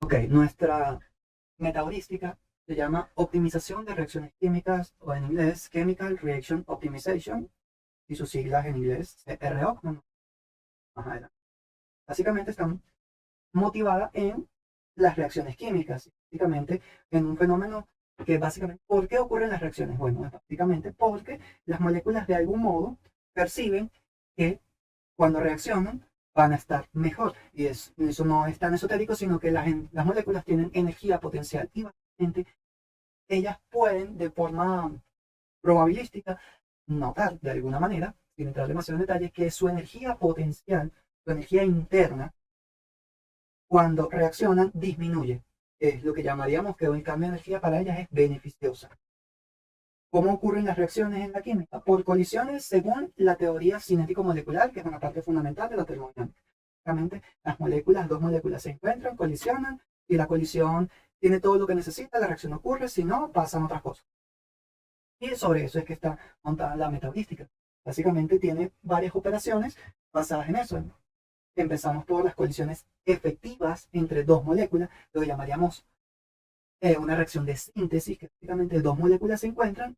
Ok, nuestra metaheurística se llama optimización de reacciones químicas, o en inglés Chemical Reaction Optimization, y sus siglas en inglés CRO, como más adelante. Básicamente están motivadas en las reacciones químicas, básicamente en un fenómeno que básicamente, ¿por qué ocurren las reacciones? Bueno, es básicamente porque las moléculas de algún modo perciben que cuando reaccionan van a estar mejor. Y eso no es tan esotérico, sino que las moléculas tienen energía potencial y básicamente ellas pueden de forma probabilística notar de alguna manera, sin entrar demasiado en detalle, que su energía potencial, su energía interna, cuando reaccionan disminuye. Es lo que llamaríamos que el cambio de energía para ellas es beneficiosa. ¿Cómo ocurren las reacciones en la química? Por colisiones según la teoría cinético-molecular, que es una parte fundamental de la termodinámica. Básicamente, dos moléculas se encuentran, colisionan, y la colisión tiene todo lo que necesita, la reacción ocurre, si no, pasan otras cosas. Y sobre eso es que está montada la metaheurística. Básicamente tiene varias operaciones basadas en eso. Empezamos por las colisiones efectivas entre dos moléculas, lo que llamaríamos una reacción de síntesis, que básicamente dos moléculas se encuentran,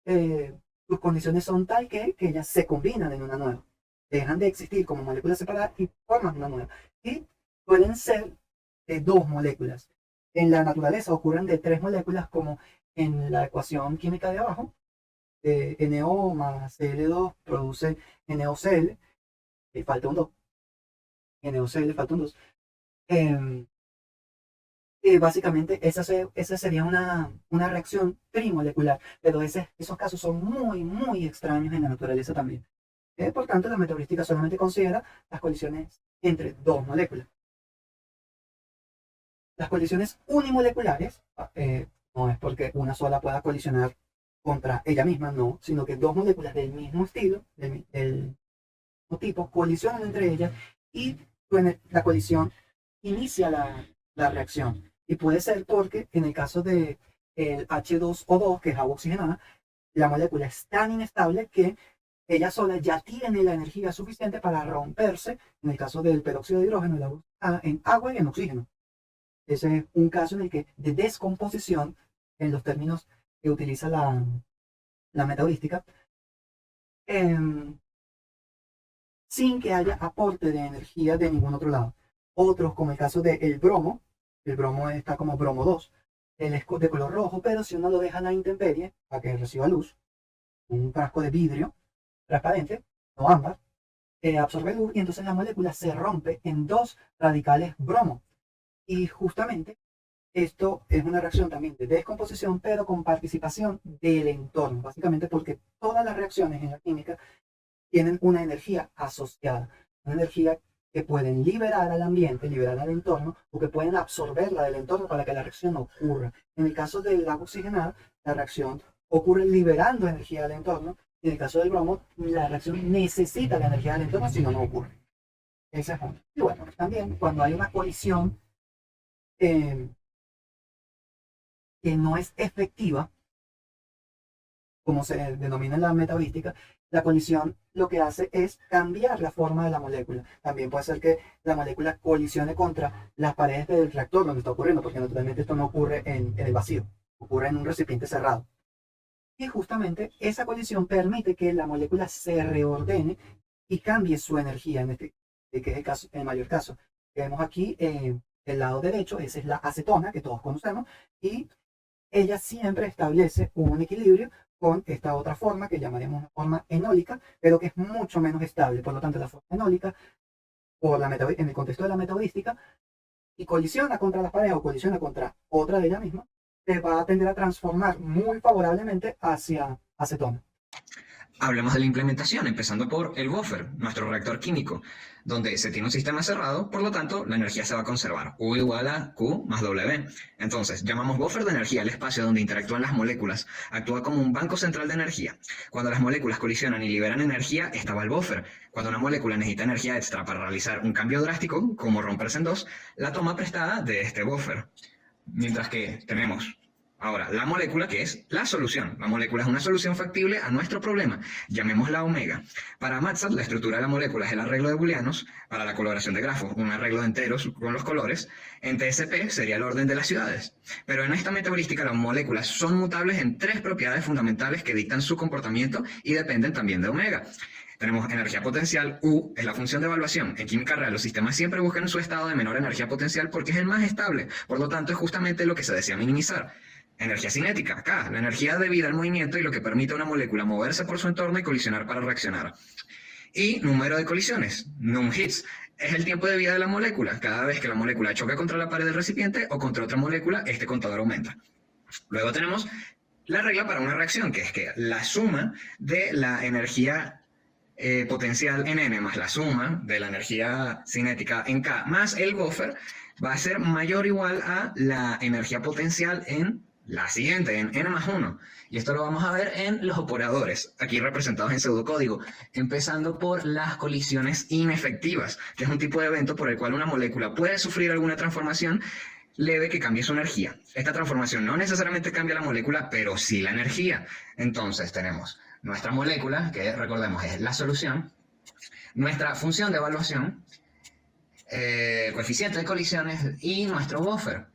sus condiciones son tal que ellas se combinan en una nueva. Dejan de existir como moléculas separadas y forman una nueva. Y pueden ser de dos moléculas. En la naturaleza ocurren de tres moléculas, como en la ecuación química de abajo. NO más Cl2 produce NOCl, y falta un 2. NOCl, falta un 2. Básicamente, esa sería una reacción trimolecular, pero esos casos son muy, muy extraños en la naturaleza también. Por tanto, la metaheurística solamente considera las colisiones entre dos moléculas. Las colisiones unimoleculares, no es porque una sola pueda colisionar contra ella misma, no, sino que dos moléculas del mismo estilo, del mismo tipo, colisionan entre ellas y la colisión inicia la reacción. Y puede ser porque en el caso de el H2O2, que es agua oxigenada, la molécula es tan inestable que ella sola ya tiene la energía suficiente para romperse, en el caso del peróxido de hidrógeno, en agua y en oxígeno. Ese es un caso en el que de descomposición, en los términos que utiliza la metaheurística, em, sin que haya aporte de energía de ningún otro lado. Otros, como el caso del bromo, el bromo está como bromo 2, él es de color rojo, pero si uno lo deja a la intemperie, para que reciba luz, un frasco de vidrio transparente, no ámbar, absorbe luz y entonces la molécula se rompe en dos radicales bromo. Y justamente esto es una reacción también de descomposición, pero con participación del entorno, básicamente porque todas las reacciones en la química tienen una energía asociada, una energía que pueden liberar al ambiente, liberar al entorno, o que pueden absorberla del entorno para que la reacción ocurra. En el caso del agua oxigenada, la reacción ocurre liberando energía del entorno, y en el caso del bromo, la reacción necesita la energía del entorno, si no, no ocurre. Ese es uno. Y bueno, también cuando hay una colisión eh, que no es efectiva, como se denomina en la metaheurística, la colisión lo que hace es cambiar la forma de la molécula. También puede ser que la molécula colisione contra las paredes del reactor donde está ocurriendo, porque naturalmente esto no ocurre en el vacío, ocurre en un recipiente cerrado. Y justamente esa colisión permite que la molécula se reordene y cambie su energía, que es el mayor caso. Vemos aquí el lado derecho, esa es la acetona que todos conocemos, y ella siempre establece un equilibrio con esta otra forma que llamaríamos una forma enólica, pero que es mucho menos estable. Por lo tanto, la forma enólica, en el contexto de la metaheurística, y colisiona contra las paredes o colisiona contra otra de ella misma, se va a tender a transformar muy favorablemente hacia acetona. Hablemos de la implementación, empezando por el buffer, nuestro reactor químico, donde se tiene un sistema cerrado, por lo tanto, la energía se va a conservar. U igual a Q más W. Entonces, llamamos buffer de energía al espacio donde interactúan las moléculas. Actúa como un banco central de energía. Cuando las moléculas colisionan y liberan energía, estaba el buffer. Cuando una molécula necesita energía extra para realizar un cambio drástico, como romperse en dos, la toma prestada de este buffer. Mientras que tenemos Ahora, la molécula, que es la solución. La molécula es una solución factible a nuestro problema. Llamémosla omega. Para MATLAB, la estructura de la molécula es el arreglo de booleanos. Para la coloración de grafos, un arreglo de enteros con los colores. En TSP sería el orden de las ciudades. Pero en esta metaheurística, las moléculas son mutables en tres propiedades fundamentales que dictan su comportamiento y dependen también de omega. Tenemos energía potencial, U, es la función de evaluación. En química real, los sistemas siempre buscan su estado de menor energía potencial porque es el más estable. Por lo tanto, es justamente lo que se desea minimizar. Energía cinética, acá, la energía debida al movimiento y lo que permite a una molécula moverse por su entorno y colisionar para reaccionar. Y número de colisiones, num hits, es el tiempo de vida de la molécula. Cada vez que la molécula choca contra la pared del recipiente o contra otra molécula, este contador aumenta. Luego tenemos la regla para una reacción, que es que la suma de la energía potencial en N más la suma de la energía cinética en K más el buffer va a ser mayor o igual a la energía potencial en la siguiente, en N más 1. Y esto lo vamos a ver en los operadores, aquí representados en pseudocódigo, empezando por las colisiones inefectivas, que es un tipo de evento por el cual una molécula puede sufrir alguna transformación leve que cambie su energía. Esta transformación no necesariamente cambia la molécula, pero sí la energía. Entonces tenemos nuestra molécula, que recordemos es la solución, nuestra función de evaluación, coeficiente de colisiones y nuestro buffer.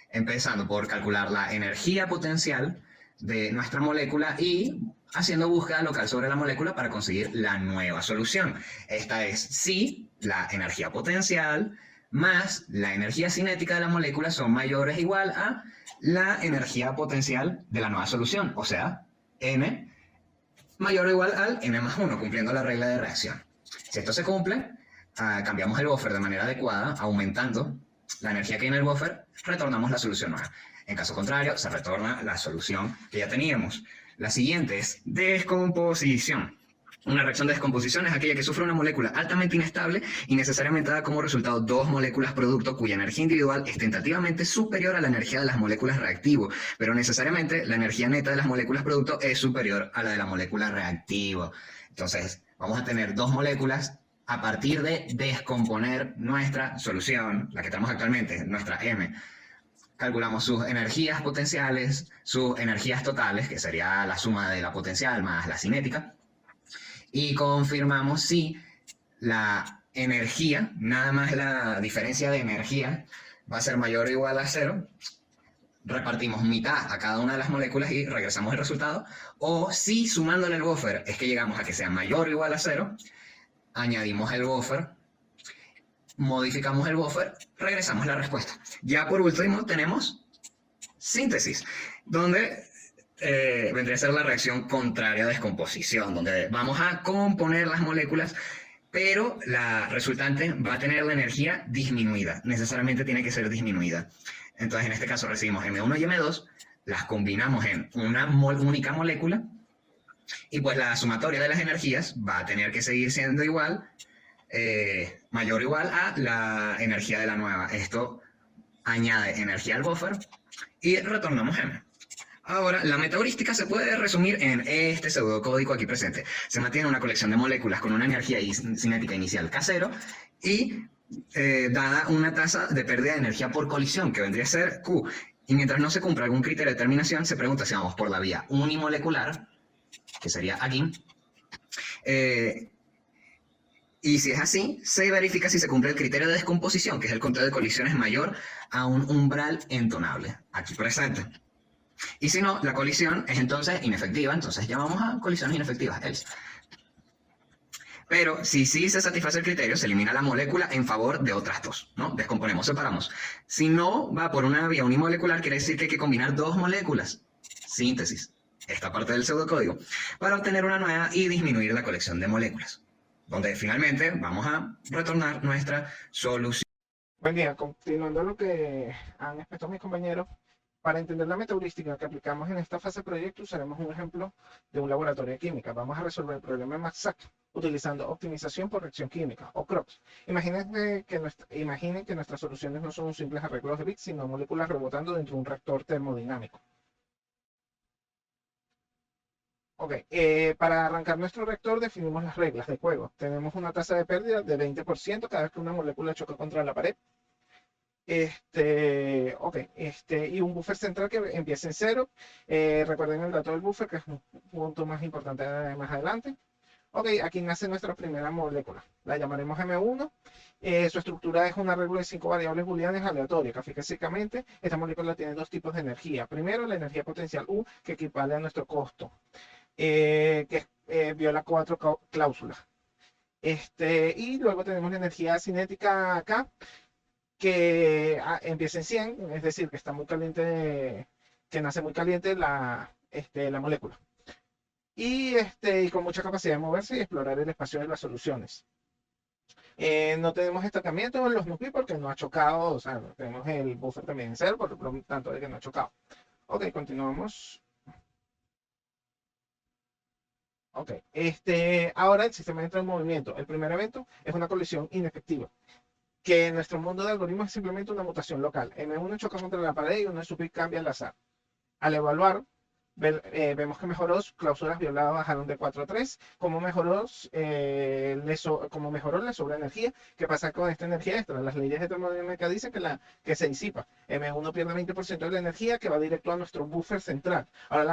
Empezando por calcular la energía potencial de nuestra molécula y haciendo búsqueda local sobre la molécula para conseguir la nueva solución. Esta es si la energía potencial más la energía cinética de la molécula son mayores o igual a la energía potencial de la nueva solución, o sea, N mayor o igual al N más 1, cumpliendo la regla de reacción. Si esto se cumple, cambiamos el buffer de manera adecuada, aumentando la energía que hay en el buffer, retornamos la solución nueva. En caso contrario, se retorna la solución que ya teníamos. La siguiente es descomposición. Una reacción de descomposición es aquella que sufre una molécula altamente inestable y necesariamente da como resultado dos moléculas producto cuya energía individual es tentativamente superior a la energía de las moléculas reactivo, pero necesariamente la energía neta de las moléculas producto es superior a la de la molécula reactivo. Entonces, vamos a tener dos moléculas a partir de descomponer nuestra solución, la que tenemos actualmente, nuestra M. Calculamos sus energías potenciales, sus energías totales, que sería la suma de la potencial más la cinética, y confirmamos si la energía, nada más la diferencia de energía, va a ser mayor o igual a 0. Repartimos mitad a cada una de las moléculas y regresamos el resultado. O si sumándole el buffer es que llegamos a que sea mayor o igual a 0, añadimos el buffer, modificamos el buffer, regresamos la respuesta. Ya por último tenemos síntesis, donde vendría a ser la reacción contraria a descomposición, donde vamos a componer las moléculas, pero la resultante va a tener la energía disminuida, necesariamente tiene que ser disminuida. Entonces en este caso recibimos M1 y M2, las combinamos en una única molécula, y pues la sumatoria de las energías va a tener que seguir siendo igual, mayor o igual a la energía de la nueva. Esto añade energía al buffer y retornamos M. Ahora, la metaheurística se puede resumir en este pseudocódigo aquí presente. Se mantiene una colección de moléculas con una energía cinética inicial K0 y dada una tasa de pérdida de energía por colisión, que vendría a ser Q. Y mientras no se cumpla algún criterio de determinación, se pregunta si vamos por la vía unimolecular, que sería aquí. Y si es así, se verifica si se cumple el criterio de descomposición, que es el conteo de colisiones mayor a un umbral entonable, aquí presente. Y si no, la colisión es entonces inefectiva, entonces llamamos a colisiones inefectivas, else. Pero si sí se satisface el criterio, se elimina la molécula en favor de otras dos, ¿no? Descomponemos, separamos. Si no va por una vía unimolecular, quiere decir que hay que combinar dos moléculas. Síntesis, esta parte del pseudocódigo, para obtener una nueva y disminuir la colección de moléculas, donde finalmente vamos a retornar nuestra solución. Buen día, continuando lo que han expuesto mis compañeros, para entender la metaheurística que aplicamos en esta fase de proyecto, usaremos un ejemplo de un laboratorio de química. Vamos a resolver el problema de MATLAB utilizando optimización por reacción química, o CROPS. Imaginen que nuestras soluciones no son simples arreglos de bits, sino moléculas rebotando dentro de un reactor termodinámico. Ok, para arrancar nuestro reactor definimos las reglas de juego. Tenemos una tasa de pérdida de 20% cada vez que una molécula choca contra la pared. Y un buffer central que empiece en cero. Recuerden el dato del buffer, que es un punto más importante más adelante. Ok, aquí nace nuestra primera molécula. La llamaremos M1. Su estructura es un arreglo de 5 variables booleanas aleatorias. Físicamente, esta molécula tiene dos tipos de energía. Primero, la energía potencial U, que equivale a nuestro costo, viola 4 cláusulas. Y luego tenemos la energía cinética acá, que empieza en 100, es decir, que está muy caliente, que nace muy caliente la molécula. Y con mucha capacidad de moverse y explorar el espacio de las soluciones. No tenemos estancamiento en los núcleos porque no ha chocado, o sea, tenemos el buffer también en cero, por lo tanto de que no ha chocado. Ok, continuamos. Ok, ahora el sistema entra en movimiento. El primer evento es una colisión inefectiva, que en nuestro mundo de algoritmos es simplemente una mutación local. M1 choca contra la pared y uno de sus bits cambia al azar. Al evaluar, vemos que mejoró, sus cláusulas violadas bajaron de 4 a 3. Como mejoró, le sobra energía. ¿Qué pasa con esta energía extra? Las leyes de termodinámica dicen que se disipa. M1 pierde 20% de la energía que va directo a nuestro buffer central. Ahora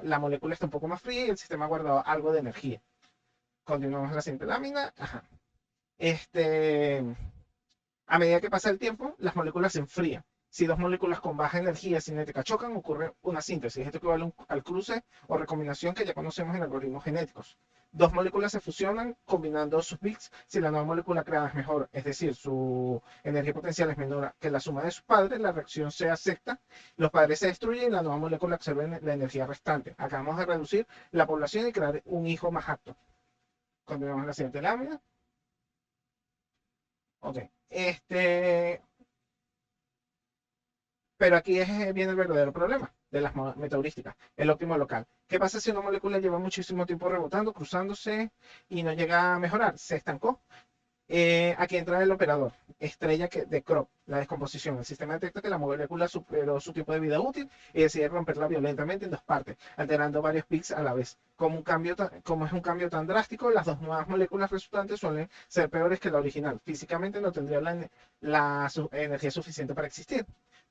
la molécula está un poco más fría y el sistema ha guardado algo de energía. Continuamos la siguiente lámina. Ajá. A medida que pasa el tiempo, las moléculas se enfrían. Si dos moléculas con baja energía cinética chocan, ocurre una síntesis. Esto equivale al cruce o recombinación que ya conocemos en algoritmos genéticos. Dos moléculas se fusionan combinando sus bits. Si la nueva molécula creada es mejor, es decir, su energía potencial es menor que la suma de sus padres, la reacción se acepta, los padres se destruyen y la nueva molécula absorbe la energía restante. Acabamos de reducir la población y crear un hijo más apto. Continuamos en la siguiente lámina. Ok. Pero aquí viene el verdadero problema de las metaheurísticas, el óptimo local. ¿Qué pasa si una molécula lleva muchísimo tiempo rebotando, cruzándose y no llega a mejorar? Se estancó. Aquí entra el operador, estrella de Crop, la descomposición. El sistema detecta que la molécula superó su tiempo de vida útil y decide romperla violentamente en dos partes, alterando varios bits a la vez. Como es un cambio tan drástico, las dos nuevas moléculas resultantes suelen ser peores que la original. Físicamente no tendría la energía suficiente para existir.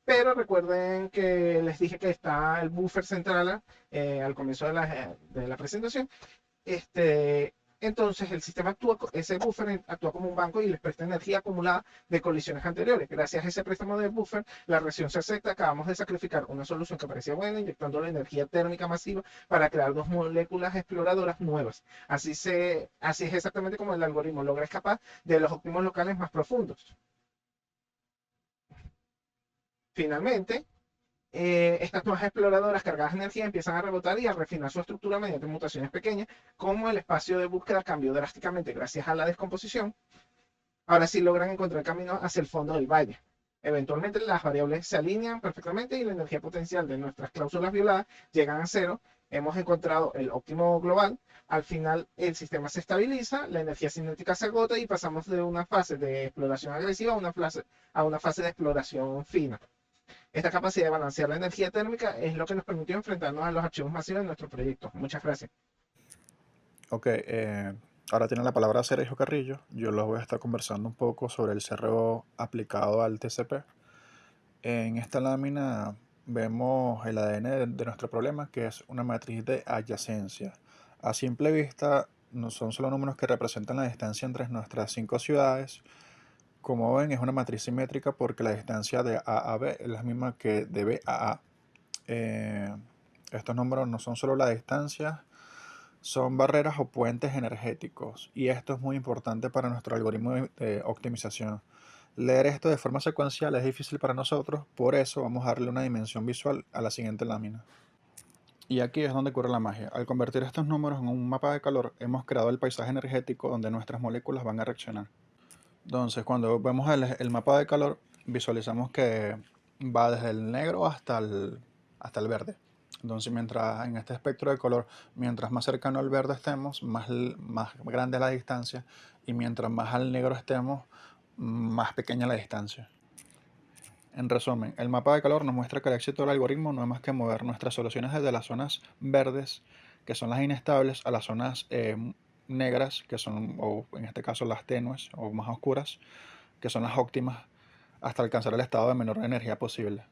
Pero recuerden que les dije que está el buffer central al comienzo de la presentación. Entonces el sistema ese buffer actúa como un banco y les presta energía acumulada de colisiones anteriores. Gracias a ese préstamo del buffer, la reacción se acepta. Acabamos de sacrificar una solución que parecía buena, inyectando la energía térmica masiva para crear dos moléculas exploradoras nuevas. Así es exactamente como el algoritmo logra escapar de los óptimos locales más profundos. Finalmente, estas nuevas exploradoras cargadas de energía empiezan a rebotar y a refinar su estructura mediante mutaciones pequeñas, como el espacio de búsqueda cambió drásticamente gracias a la descomposición. Ahora sí logran encontrar camino hacia el fondo del valle. Eventualmente las variables se alinean perfectamente y la energía potencial de nuestras cláusulas violadas llegan a cero. Hemos encontrado el óptimo global. Al final el sistema se estabiliza, la energía cinética se agota y pasamos de una fase de exploración agresiva a una fase de exploración fina. Esta capacidad de balancear la energía térmica es lo que nos permitió enfrentarnos a los archivos masivos de nuestro proyecto. Muchas gracias. Ok, ahora tiene la palabra Sergio Carrillo. Yo les voy a estar conversando un poco sobre el CRO aplicado al TCP. En esta lámina vemos el ADN de nuestro problema, que es una matriz de adyacencia. A simple vista, no son solo números que representan la distancia entre nuestras 5 ciudades. Como ven, es una matriz simétrica porque la distancia de A a B es la misma que de B a A. Estos números no son solo la distancia, son barreras o puentes energéticos, y esto es muy importante para nuestro algoritmo de optimización. Leer esto de forma secuencial es difícil para nosotros, por eso vamos a darle una dimensión visual a la siguiente lámina. Y aquí es donde ocurre la magia. Al convertir estos números en un mapa de calor, hemos creado el paisaje energético donde nuestras moléculas van a reaccionar. Entonces, cuando vemos el mapa de calor, visualizamos que va desde el negro hasta el verde. Entonces, mientras en este espectro de color, mientras más cercano al verde estemos, más grande es la distancia, y mientras más al negro estemos, más pequeña la distancia. En resumen, el mapa de calor nos muestra que el éxito del algoritmo no es más que mover nuestras soluciones desde las zonas verdes, que son las inestables, a las zonas negras, que son, o en este caso las tenues o más oscuras, que son las óptimas, hasta alcanzar el estado de menor energía posible.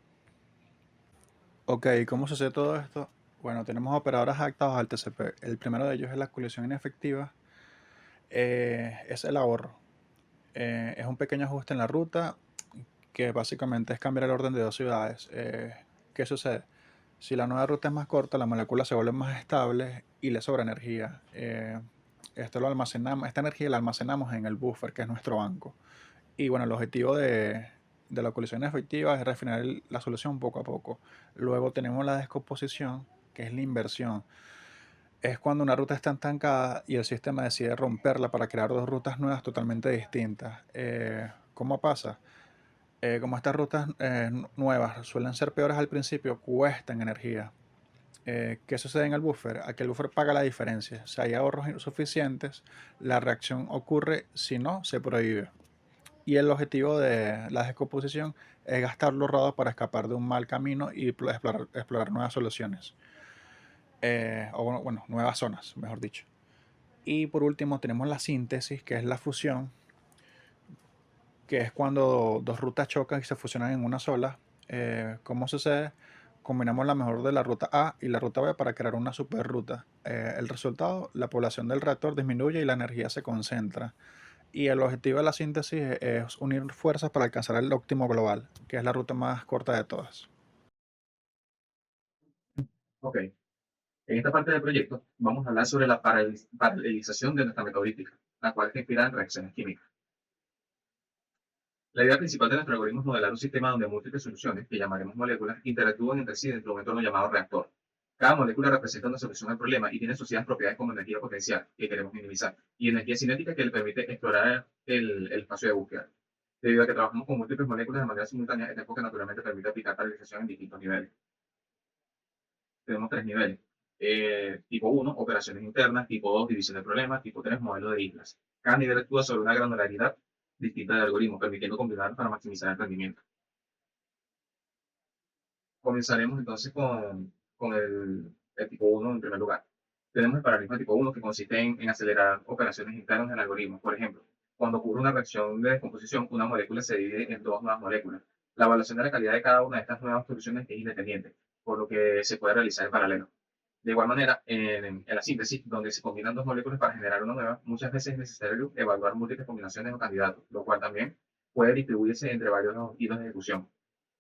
Ok, ¿cómo se hace todo esto? Bueno, tenemos operadores adaptados al TCP. El primero de ellos es la colisión inefectiva, es el ahorro. Es un pequeño ajuste en la ruta que básicamente es cambiar el orden de dos ciudades. ¿Qué sucede? Si la nueva ruta es más corta, las moléculas se vuelven más estables y le sobra energía. Esta energía la almacenamos en el buffer, que es nuestro banco. Y bueno, el objetivo de la colisión efectiva es refinar la solución poco a poco. Luego tenemos la descomposición, que es la inversión. Es cuando una ruta está estancada y el sistema decide romperla para crear dos rutas nuevas totalmente distintas. ¿Cómo pasa? Como estas rutas nuevas suelen ser peores al principio, cuestan energía. ¿Qué sucede en el buffer? Aquí el buffer paga la diferencia. Si hay ahorros insuficientes, la reacción ocurre; si no, se prohíbe. Y el objetivo de la descomposición es gastar los rodados para escapar de un mal camino y explorar nuevas soluciones. O bueno, nuevas zonas, mejor dicho. Y por último tenemos la síntesis, que es la fusión, que es cuando dos rutas chocan y se fusionan en una sola. ¿Cómo sucede? Combinamos la mejor de la ruta A y la ruta B para crear una superruta. El resultado, la población del reactor disminuye y la energía se concentra. Y el objetivo de la síntesis es unir fuerzas para alcanzar el óptimo global, que es la ruta más corta de todas. Ok, en esta parte del proyecto vamos a hablar sobre la paralelización de nuestra metodológica, la cual se inspira en reacciones químicas. La idea principal de nuestro algoritmo es modelar un sistema donde múltiples soluciones, que llamaremos moléculas, interactúan entre sí dentro de un entorno llamado reactor. Cada molécula representa una solución al problema y tiene asociadas propiedades como energía potencial, que queremos minimizar, y energía cinética, que le permite explorar el espacio de búsqueda. Debido a que trabajamos con múltiples moléculas de manera simultánea, este enfoque naturalmente permite aplicar paralelización en distintos niveles. Tenemos tres niveles. Tipo 1, operaciones internas; tipo 2, división de problemas; tipo 3, modelo de islas. Cada nivel actúa sobre una granularidad distinta del algoritmo, permitiendo combinar para maximizar el rendimiento. Comenzaremos entonces con el tipo 1 en primer lugar. Tenemos el paralelismo tipo 1, que consiste en acelerar operaciones internas del algoritmo. Por ejemplo, cuando ocurre una reacción de descomposición, una molécula se divide en dos nuevas moléculas. La evaluación de la calidad de cada una de estas nuevas soluciones es independiente, por lo que se puede realizar en paralelo. De igual manera, en la síntesis, donde se combinan dos moléculas para generar una nueva, muchas veces es necesario evaluar múltiples combinaciones o candidatos, lo cual también puede distribuirse entre varios hilos de ejecución.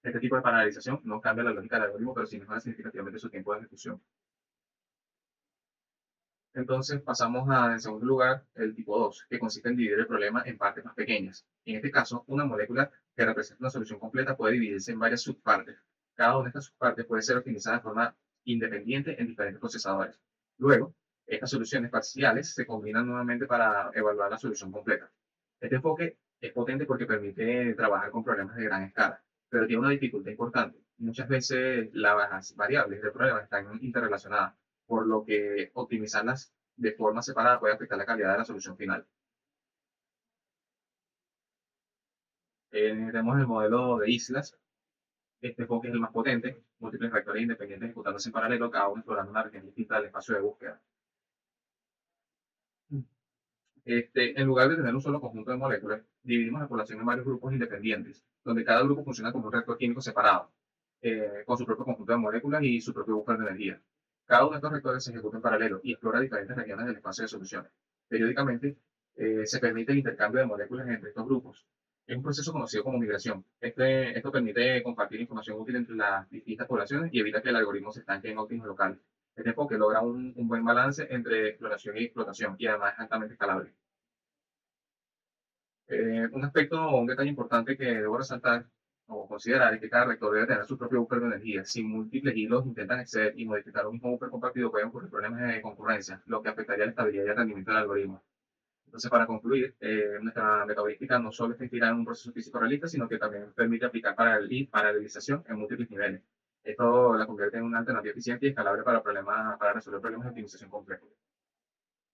Este tipo de paralelización no cambia la lógica del algoritmo, pero sí mejora significativamente su tiempo de ejecución. Entonces pasamos en segundo lugar, el tipo 2, que consiste en dividir el problema en partes más pequeñas. En este caso, una molécula que representa una solución completa puede dividirse en varias subpartes. Cada una de estas subpartes puede ser optimizada de forma independiente en diferentes procesadores. Luego, estas soluciones parciales se combinan nuevamente para evaluar la solución completa. Este enfoque es potente porque permite trabajar con problemas de gran escala, pero tiene una dificultad importante. Muchas veces las variables del problema están interrelacionadas, por lo que optimizarlas de forma separada puede afectar la calidad de la solución final. Tenemos el modelo de islas. Este enfoque es el más potente: múltiples reactores independientes ejecutándose en paralelo, cada uno explorando una región distinta del espacio de búsqueda. En lugar de tener un solo conjunto de moléculas, dividimos la población en varios grupos independientes, donde cada grupo funciona como un reactor químico separado, con su propio conjunto de moléculas y su propio buffer de energía. Cada uno de estos reactores se ejecuta en paralelo y explora diferentes regiones del espacio de soluciones. Periódicamente, se permite el intercambio de moléculas entre estos grupos. Es un proceso conocido como migración. Esto permite compartir información útil entre las distintas poblaciones y evita que el algoritmo se estanque en óptimos locales. Este enfoque logra un buen balance entre exploración y explotación, y además es altamente escalable. Un detalle importante que debo resaltar o considerar es que cada reactor debe tener su propio buffer de energía. Si múltiples hilos intentan acceder y modificar un mismo buffer compartido, pueden ocurrir problemas de concurrencia, lo que afectaría la estabilidad y el rendimiento del algoritmo. Entonces, para concluir, nuestra metodológica no solo está inspirada en un proceso físico realista, sino que también permite aplicar paralelización en múltiples niveles. Esto la convierte en una alternativa eficiente y escalable para resolver problemas de optimización complejos.